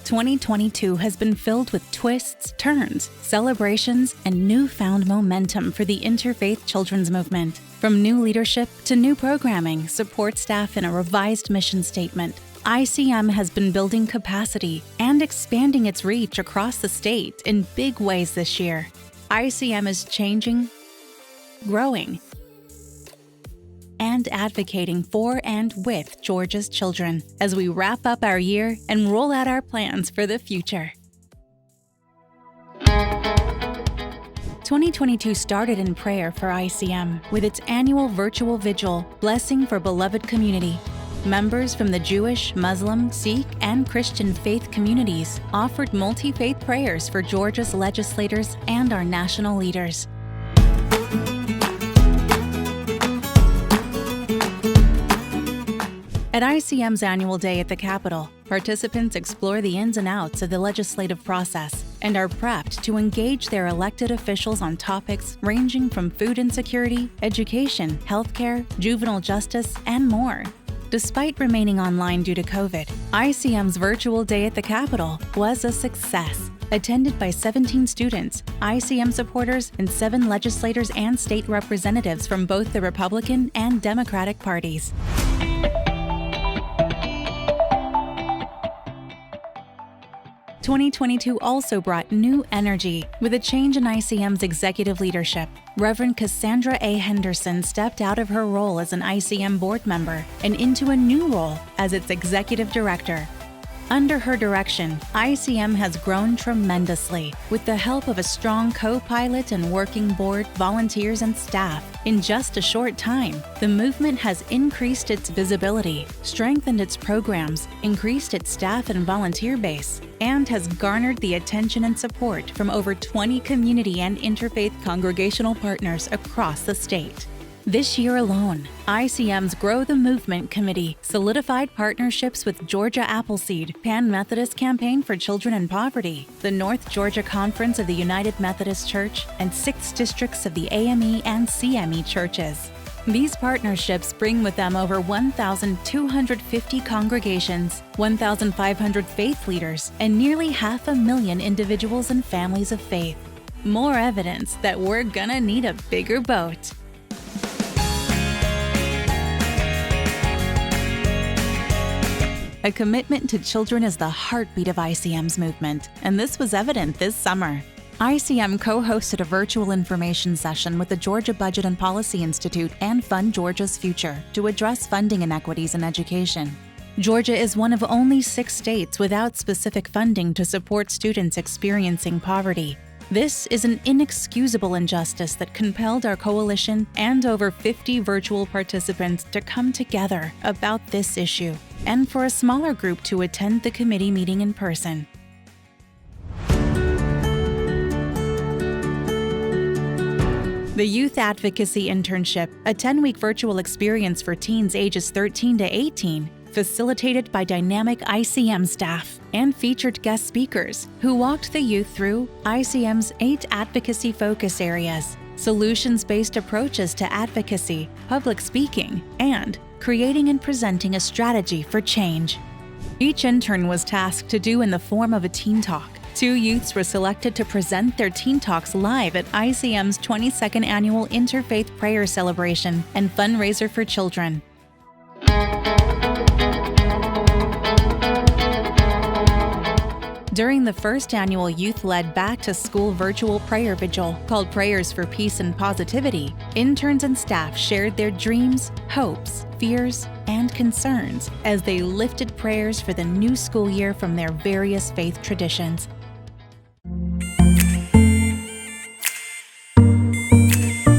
2022 has been filled with twists, turns, celebrations, and newfound momentum for the interfaith children's movement. From new leadership to new programming, support staff, and a revised mission statement, ICM has been building capacity and expanding its reach across the state in big ways this year. ICM is changing, growing, and advocating for and with Georgia's children as we wrap up our year and roll out our plans for the future. 2022 started in prayer for ICM with its annual virtual vigil, Blessing for Beloved Community. Members from the Jewish, Muslim, Sikh, and Christian faith communities offered multi-faith prayers for Georgia's legislators and our national leaders. At ICM's annual day at the Capitol, participants explore the ins and outs of the legislative process and are prepped to engage their elected officials on topics ranging from food insecurity, education, healthcare, juvenile justice, and more. Despite remaining online due to COVID, ICM's virtual day at the Capitol was a success. Attended by 17 students, ICM supporters, and 7 legislators and state representatives from both the Republican and Democratic parties. "2022 also brought new energy with a change in ICM's executive leadership. Reverend Cassandra A. Henderson stepped out of her role as an ICM board member and into a new role as its executive director. Under her direction, ICM has grown tremendously with the help of a strong co-pilot and working board, volunteers, and staff. In just a short time, the movement has increased its visibility, strengthened its programs, increased its staff and volunteer base, and has garnered the attention and support from over 20 community and interfaith congregational partners across the state. This year alone, ICM's Grow the Movement Committee solidified partnerships with Georgia Appleseed, Pan Methodist Campaign for Children in Poverty, the North Georgia Conference of the United Methodist Church, and 6 districts of the AME and CME churches. These partnerships bring with them over 1,250 congregations, 1,500 faith leaders, and nearly 500,000 individuals and families of faith. More evidence that we're gonna need a bigger boat. A commitment to children is the heartbeat of ICM's movement, and this was evident this summer. ICM co-hosted a virtual information session with the Georgia Budget and Policy Institute and Fund Georgia's Future to address funding inequities in education. Georgia is one of only 6 states without specific funding to support students experiencing poverty. This is an inexcusable injustice that compelled our coalition and over 50 virtual participants to come together about this issue, and for a smaller group to attend the committee meeting in person. The Youth Advocacy Internship, a 10-week virtual experience for teens ages 13 to 18, facilitated by dynamic ICM staff, and featured guest speakers who walked the youth through ICM's 8 advocacy focus areas, solutions-based approaches to advocacy, public speaking, and creating and presenting a strategy for change. Each intern was tasked to do in the form of a teen talk. 2 youths were selected to present their teen talks live at ICM's 22nd annual Interfaith Prayer Celebration and Fundraiser for Children. During the first annual youth-led back-to-school virtual prayer vigil called Prayers for Peace and Positivity, interns and staff shared their dreams, hopes, fears, and concerns as they lifted prayers for the new school year from their various faith traditions.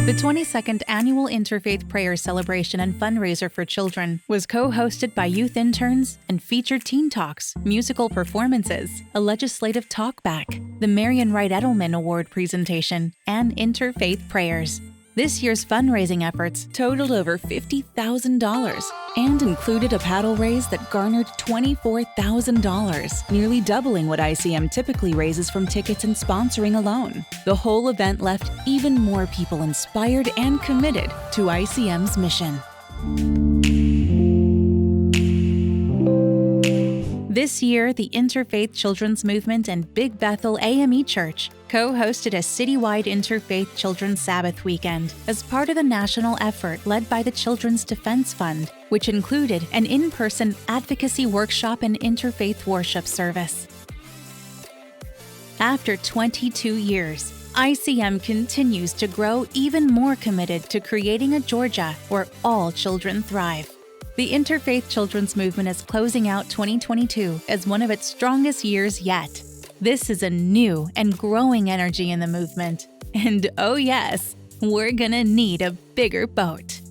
The 22nd Annual Interfaith Prayer Celebration and Fundraiser for Children was co-hosted by youth interns and featured teen talks, musical performances, a legislative talkback, the Marian Wright Edelman Award presentation, and interfaith prayers. This year's fundraising efforts totaled over $50,000 and included a paddle raise that garnered $24,000, nearly doubling what ICM typically raises from tickets and sponsoring alone. The whole event left even more people inspired and committed to ICM's mission. This This year, the Interfaith Children's Movement and Big Bethel AME Church co-hosted a citywide Interfaith Children's Sabbath weekend as part of the national effort led by the Children's Defense Fund, which included an in-person advocacy workshop and interfaith worship service. After 22 years, ICM continues to grow even more committed to creating a Georgia where all children thrive. The Interfaith Children's Movement is closing out 2022 as one of its strongest years yet. This is a new and growing energy in the movement. And oh yes, we're gonna need a bigger boat.